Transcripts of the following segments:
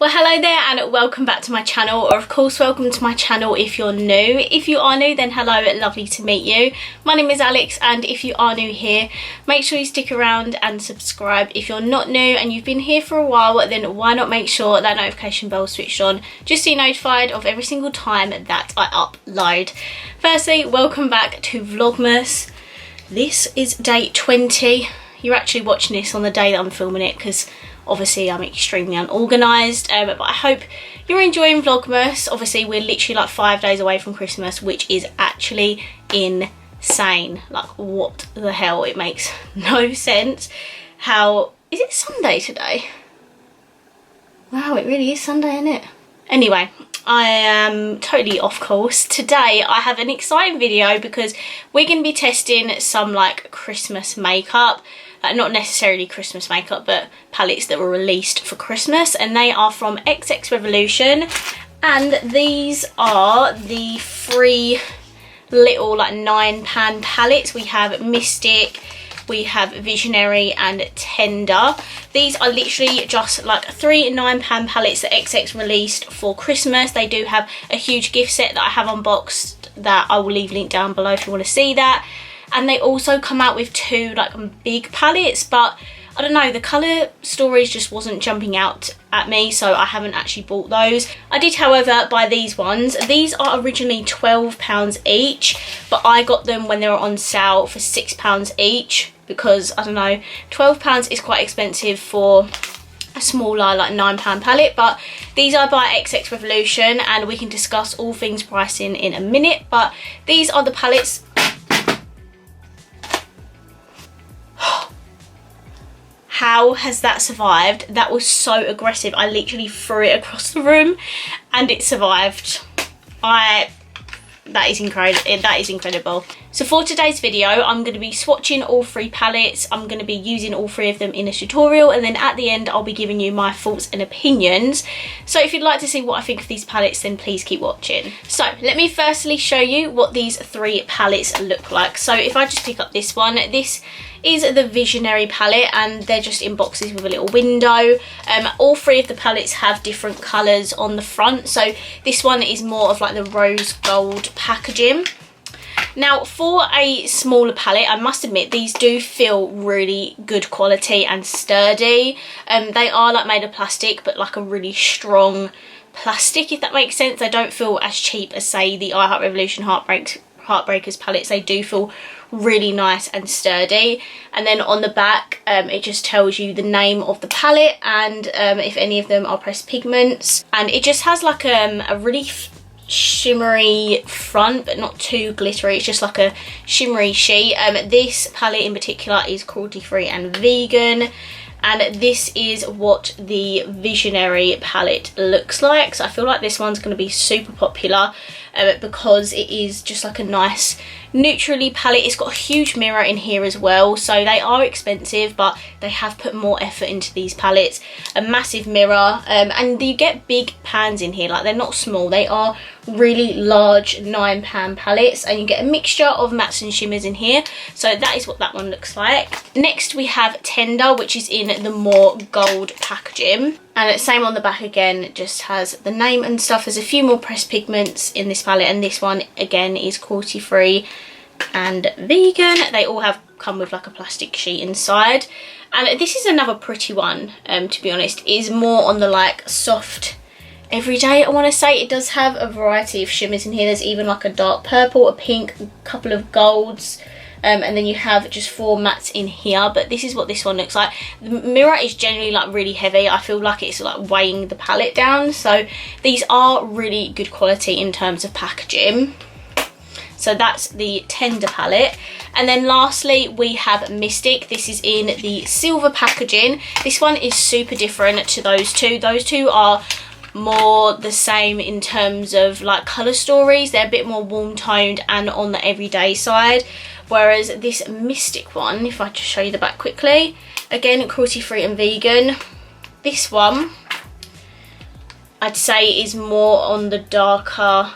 Well, hello there and welcome back to my channel, or of course welcome to my channel if you're new. If you are new, then hello, lovely to meet you. My name is Alex, and if you are new here, make sure you stick around and subscribe. If you're not new and you've been here for a while, then why not make sure that notification bell is switched on just so you're notified of every single time that I upload. Firstly, welcome back to Vlogmas. This is day 20. You're actually watching this on the day that I'm filming it because obviously I'm extremely unorganised, but I hope you're enjoying Vlogmas. Obviously we're literally like 5 days away from Christmas, which is actually insane. Like, what the hell? It makes no sense. How is it Sunday today? Wow, it really is Sunday, isn't it? Anyway, I am totally off course. Today I have an exciting video because we're going to be testing some like Christmas makeup. Not necessarily Christmas makeup, but palettes that were released for Christmas, and they are from XXREVOLUTION, and these are the three little like 9-pan palettes. We have Mystic, we have Visionary and Tender. These are literally just like 3 9-pan palettes that XX released for Christmas. They do have a huge gift set that I have unboxed that I will leave a link down below if you want to see that. And they also come out with 2 like big palettes, but I don't know, the colour stories just wasn't jumping out at me, so I haven't actually bought those. I did, however, buy these ones. These are originally £12 each, but I got them when they were on sale for £6 each because, I don't know, £12 is quite expensive for a smaller like 9-pan palette. But these are by XXREVOLUTION and we can discuss all things pricing in a minute. But these are the palettes. How has that survived? That was so aggressive. I literally threw it across the room and it survived. That is incredible. That is incredible. So for today's video, I'm going to be swatching all 3 palettes. I'm going to be using all 3 of them in a tutorial, and then at the end I'll be giving you my thoughts and opinions. So if you'd like to see what I think of these palettes, then please keep watching. So let me firstly show you what these 3 palettes look like. So if I just pick up this one, this is the Visionary palette, and they're just in boxes with a little window. All 3 of the palettes have different colours on the front. So this one is more of like the rose gold packaging. Now for a smaller palette, I must admit these do feel really good quality and sturdy. They are like made of plastic, but like a really strong plastic, if that makes sense. They don't feel as cheap as say the I Heart Revolution Heartbreakers palettes. They do feel really nice and sturdy. And then on the back it just tells you the name of the palette and if any of them are pressed pigments, and it just has like a really shimmery front but not too glittery. It's just like a shimmery sheet. This palette in particular is cruelty free and vegan, and this is what the Visionary palette looks like. So I feel like this one's going to be super popular because it is just like a nice neutrally palette. It's got a huge mirror in here as well, so they are expensive, but they have put more effort into these palettes. A massive mirror, and you get big pans in here. Like, they're not small, they are really large 9-pan palettes, and you get a mixture of mattes and shimmers in here. So that is what that one looks like. Next we have Tender, which is in the more gold packaging, and same on the back again, it just has the name and stuff. There's a few more pressed pigments in this palette, and this one again is cruelty free and vegan. They all come with like a plastic sheet inside, and this is another pretty one. To be honest, it is more on the like soft everyday, I want to say. It does have a variety of shimmers in here. There's even like a dark purple, a pink, a couple of golds, and then you have just 4 mattes in here. But this is what this one looks like. The mirror is generally like really heavy. I feel like it's like weighing the palette down. So these are really good quality in terms of packaging. So that's the Tender palette. And then lastly we have Mystic. This is in the silver packaging. This one is super different to those 2. Those 2 are more the same in terms of like colour stories. They're a bit more warm toned and on the everyday side, whereas this Mystic one, if I just show you the back quickly, again cruelty free and vegan. This one I'd say is more on the darker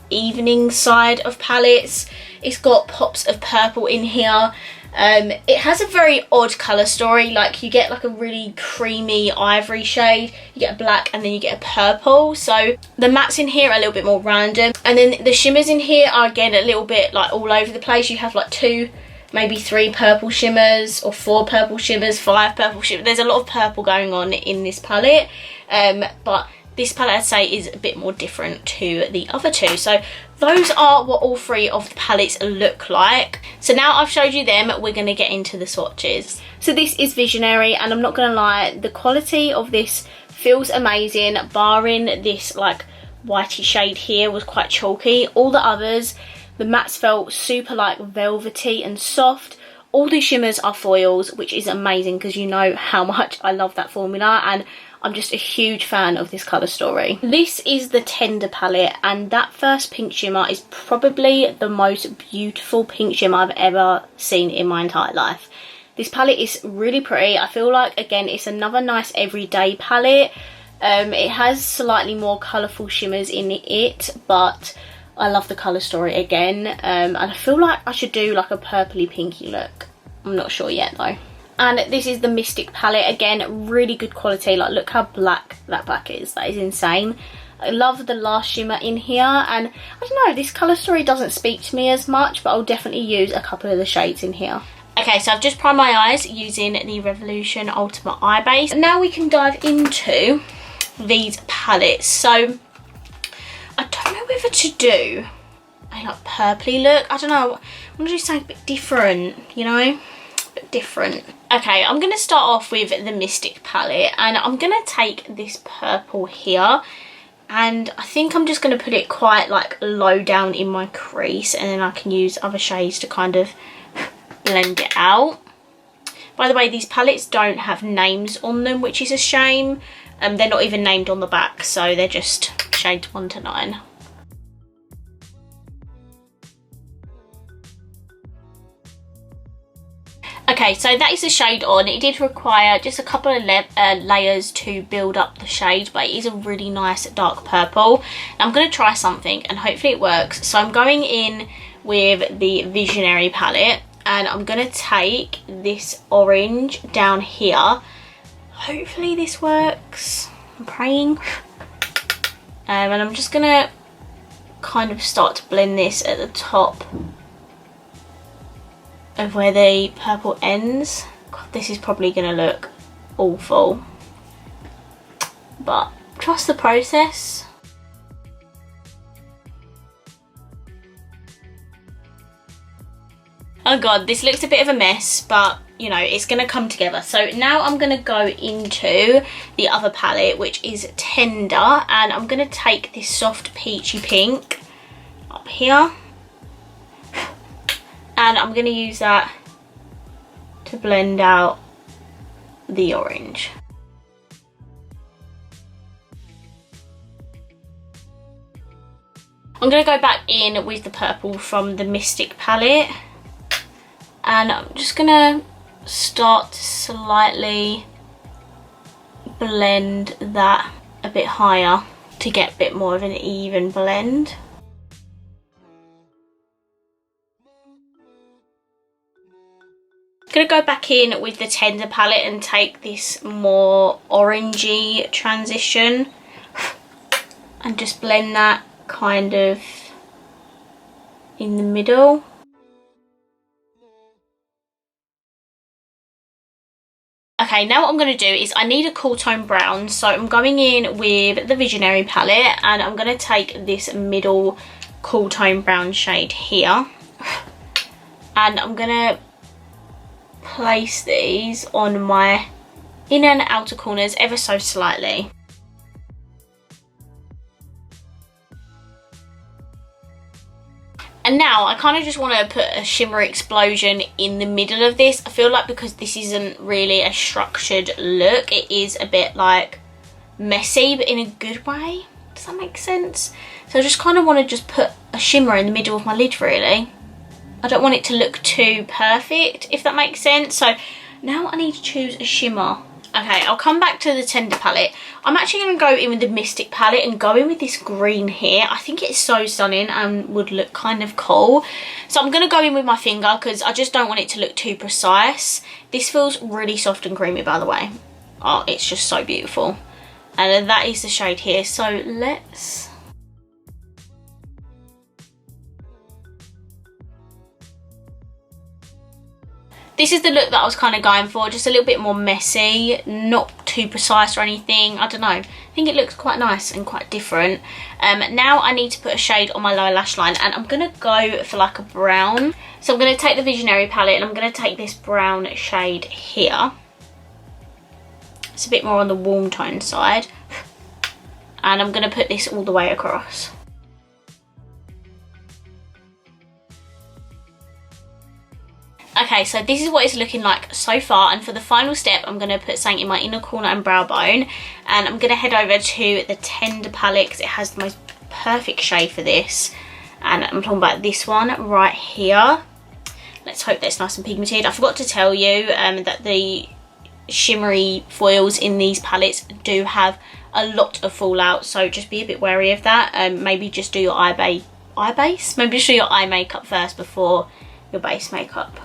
evening side of palettes. It's got pops of purple in here, It has a very odd colour story. Like, you get like a really creamy ivory shade, you get a black, and then you get a purple. So the mattes in here are a little bit more random, and then the shimmers in here are again a little bit like all over the place. You have like 2, maybe 3 purple shimmers, or 4 purple shimmers, 5 purple shimmers. There's a lot of purple going on in this palette, but this palette, I'd say, is a bit more different to the other 2. So those are what all 3 of the palettes look like. So now I've showed you them, we're going to get into the swatches. So this is Visionary, and I'm not going to lie, the quality of this feels amazing, barring this like whitey shade here was quite chalky. All the others, the mattes felt super like velvety and soft. All the shimmers are foils, which is amazing because you know how much I love that formula, and I'm just a huge fan of this colour story. This is the Tender palette, and that first pink shimmer is probably the most beautiful pink shimmer I've ever seen in my entire life. This palette is really pretty. I feel like, again, it's another nice everyday palette. It has slightly more colourful shimmers in it, but I love the colour story again. And I feel like I should do like a purpley pinky look. I'm not sure yet though. And this is the Mystic palette. Again, really good quality. Like, look how black that black is. That is insane. I love the last shimmer in here, and I don't know, this colour story doesn't speak to me as much, but I'll definitely use a couple of the shades in here. Okay, so I've just primed my eyes using the Revolution Ultimate Eye Base. And now we can dive into these palettes. So I don't know whether to do a like purpley look. I don't know. I want to do something a bit different, you know? A bit different. Okay, I'm going to start off with the Mystic palette, and I'm going to take this purple here, and I think I'm just going to put it quite like low down in my crease, and then I can use other shades to kind of blend it out. By the way, these palettes don't have names on them, which is a shame. They're not even named on the back, so they're just shades 1 to 9. Okay, so that is the shade on. It did require just a couple of layers to build up the shade, but it is a really nice dark purple. Now I'm going to try something and hopefully it works. So I'm going in with the Visionary palette, and I'm going to take this orange down here. Hopefully this works. I'm praying. And I'm just going to kind of start to blend this at the top of where the purple ends. God, this is probably going to look awful, but trust the process. Oh god, this looks a bit of a mess, but you know, it's going to come together. So now I'm going to go into the other palette, which is Tender, and I'm going to take this soft peachy pink up here, and I'm going to use that to blend out the orange. I'm going to go back in with the purple from the Mystic palette, and I'm just going to start to slightly blend that a bit higher to get a bit more of an even blend. I'm going to go back in with the Tender palette and take this more orangey transition and just blend that kind of in the middle. Okay, now what I'm going to do is I need a cool tone brown, so I'm going in with the Visionary palette and I'm going to take this middle cool tone brown shade here, and I'm going to place these on my inner and outer corners ever so slightly. And now I kind of just want to put a shimmer explosion in the middle of this. I feel like because this isn't really a structured look, it is a bit like messy, but in a good way. Does that make sense? So I just kind of want to just put a shimmer in the middle of my lid, really. I don't want it to look too perfect, if that makes sense. So now I need to choose a shimmer. Okay, I'll come back to the Tender palette. I'm actually going to go in with the Mystic palette and go in with this green here. I think it's so stunning and would look kind of cool. So I'm going to go in with my finger because I just don't want it to look too precise. This feels really soft and creamy, by the way. Oh, it's just so beautiful. And that is the shade here. So let's... This is the look that I was kind of going for, just a little bit more messy, not too precise or anything. I don't know. I think it looks quite nice and quite different. Now I need to put a shade on my lower lash line, and I'm going to go for like a brown. So I'm going to take the Visionary palette and I'm going to take this brown shade here. It's a bit more on the warm tone side. And I'm going to put this all the way across. Okay, so this is what it's looking like so far, and for the final step I'm going to put something in my inner corner and brow bone, and I'm going to head over to the Tender palette because it has the most perfect shade for this, and I'm talking about this one right here. Let's hope that's nice and pigmented. I forgot to tell you that the shimmery foils in these palettes do have a lot of fallout, so just be a bit wary of that. Maybe just do your maybe just do your eye makeup first before your base makeup.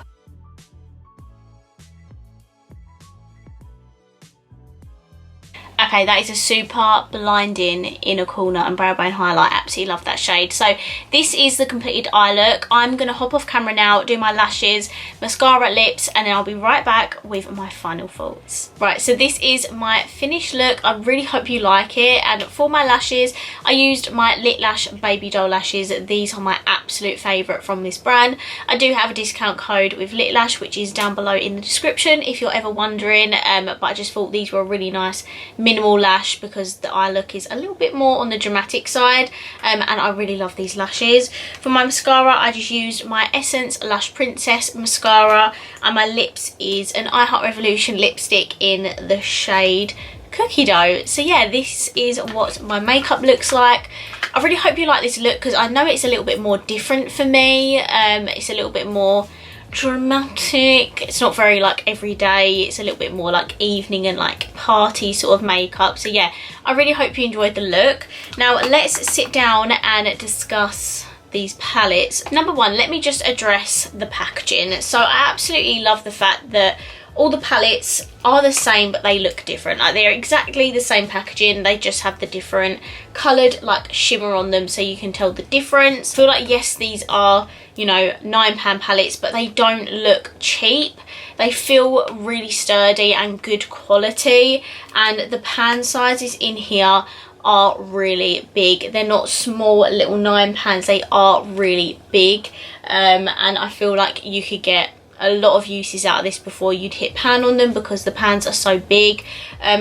Okay, that is a super blinding inner corner and brow bone highlight. Absolutely love that shade. So this is the completed eye look. I'm going to hop off camera now, do my lashes, mascara, lips, and then I'll be right back with my final thoughts. Right, so this is my finished look. I really hope you like it. And for my lashes, I used my Lit Lash Baby Doll lashes. These are my absolute favourite from this brand. I do have a discount code with Lit Lash, which is down below in the description if you're ever wondering. But I just thought these were a really nice minimal lash because the eye look is a little bit more on the dramatic side, and I really love these lashes. For my mascara, I just used my Essence Lash Princess mascara, and my lips is an I Heart Revolution lipstick in the shade Cookie Dough. So yeah, this is what my makeup looks like. I really hope you like this look because I know it's a little bit more different for me. It's a little bit more dramatic. It's not very like everyday. It's a little bit more like evening and like party sort of makeup. So yeah, I really hope you enjoyed the look. Now let's sit down and discuss these palettes. Number one, let me just address the packaging. So I absolutely love the fact that all the palettes are the same but they look different. Like they're exactly the same packaging, they just have the different coloured like shimmer on them so you can tell the difference. I feel like yes, these are, you know, £9 palettes, but they don't look cheap. They feel really sturdy and good quality, and the pan sizes in here are really big. They're not small little 9 pans, they are really big, and I feel like you could get a lot of uses out of this before you'd hit pan on them because the pans are so big.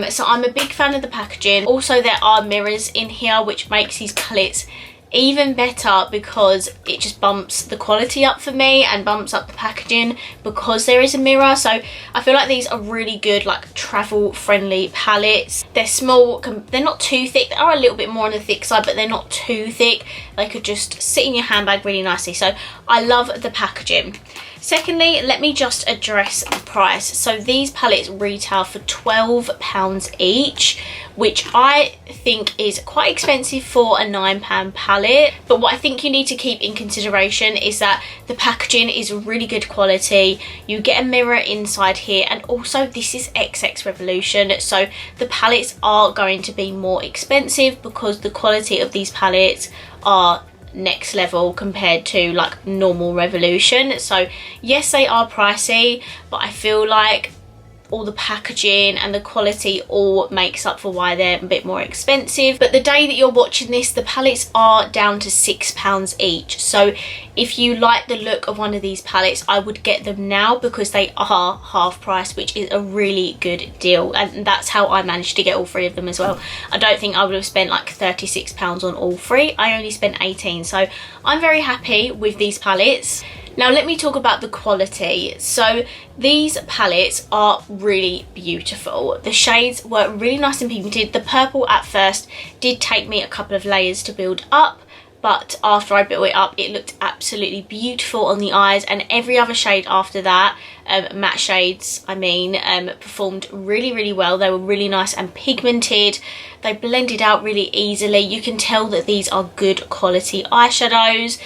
So I'm a big fan of the packaging. Also there are mirrors in here which makes these palettes even better because it just bumps the quality up for me and bumps up the packaging because there is a mirror. So I feel like these are really good like travel friendly palettes. They're small, they're not too thick, they are a little bit more on the thick side but they're not too thick. They could just sit in your handbag really nicely. So I love the packaging. Secondly, let me just address the price. So these palettes retail for £12 each, which I think is quite expensive for a £9 palette. But what I think you need to keep in consideration is that the packaging is really good quality. You get a mirror inside here, and also this is XXREVOLUTION, so the palettes are going to be more expensive because the quality of these palettes are next level compared to like normal Revolution. So yes, they are pricey, but I feel like all the packaging and the quality all makes up for why they're a bit more expensive. But the day that you're watching this, the palettes are down to £6 each. So if you like the look of one of these palettes, I would get them now because they are half price, which is a really good deal. And that's how I managed to get all three of them as well. I don't think I would have spent like £36 on all three. I only spent 18. So I'm very happy with these palettes. Now let me talk about the quality. So these palettes are really beautiful. The shades were really nice and pigmented. The purple at first did take me a couple of layers to build up, but after I built it up, it looked absolutely beautiful on the eyes, and every other shade after that, matte shades I mean, performed really, really well. They were really nice and pigmented. They blended out really easily. You can tell that these are good quality eyeshadows.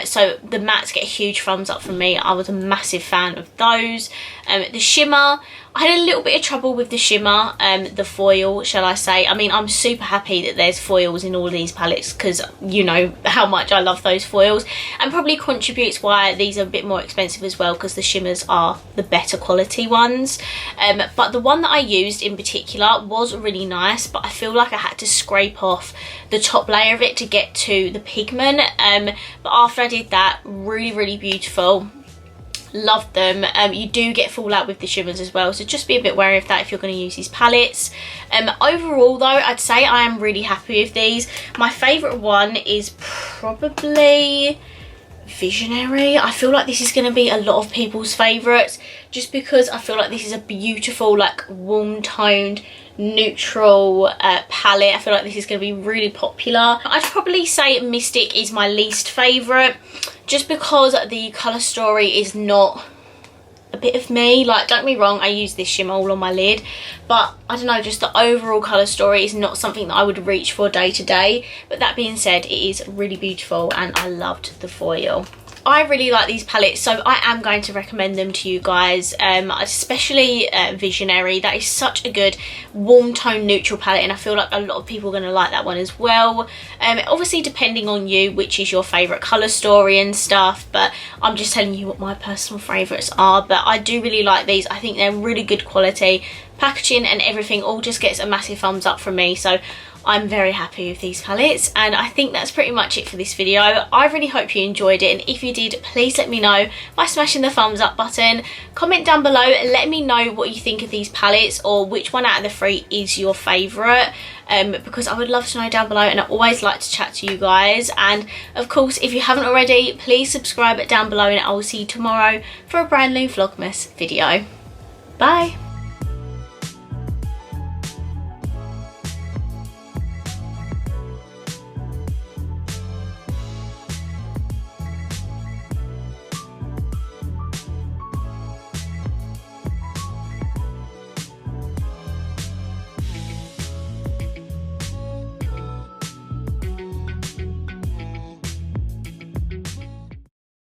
So the mattes get a huge thumbs up from me. I was a massive fan of those. The shimmer, I had a little bit of trouble with the shimmer, the foil, shall I say. I mean, I'm super happy that there's foils in all of these palettes, because you know how much I love those foils, and probably contributes why these are a bit more expensive as well, because the shimmers are the better quality ones. But the one that I used in particular was really nice, but I feel like I had to scrape off the top layer of it to get to the pigment. But after I did that, really, really beautiful. Loved them. You do get fallout with the shimmers as well, so just be a bit wary of that if you're going to use these palettes. Overall though, I'd say I am really happy with these. My favourite one is probably Visionary. I feel like this is going to be a lot of people's favourites, just because I feel like this is a beautiful, like, warm toned neutral palette. I feel like this is going to be really popular. I'd probably say Mystic is my least favourite, just because the colour story is not a bit of me. Like, don't get me wrong, I use this shimmer all on my lid, but I don't know, just the overall colour story is not something that I would reach for day to day. But that being said, it is really beautiful and I loved the foil. I really like these palettes, so I am going to recommend them to you guys, especially Visionary. That is such a good warm tone neutral palette, and I feel like a lot of people are going to like that one as well. Obviously depending on you, which is your favourite colour story and stuff, but I'm just telling you what my personal favourites are. But I do really like these. I think they're really good quality. Packaging and everything all just gets a massive thumbs up from me, so I'm very happy with these palettes. And I think that's pretty much it for this video. I really hope you enjoyed it, and if you did, please let me know by smashing the thumbs up button. Comment down below and let me know what you think of these palettes, or which one out of the three is your favourite, because I would love to know down below, and I always like to chat to you guys. And of course, if you haven't already, please subscribe down below, and I will see you tomorrow for a brand new Vlogmas video. Bye!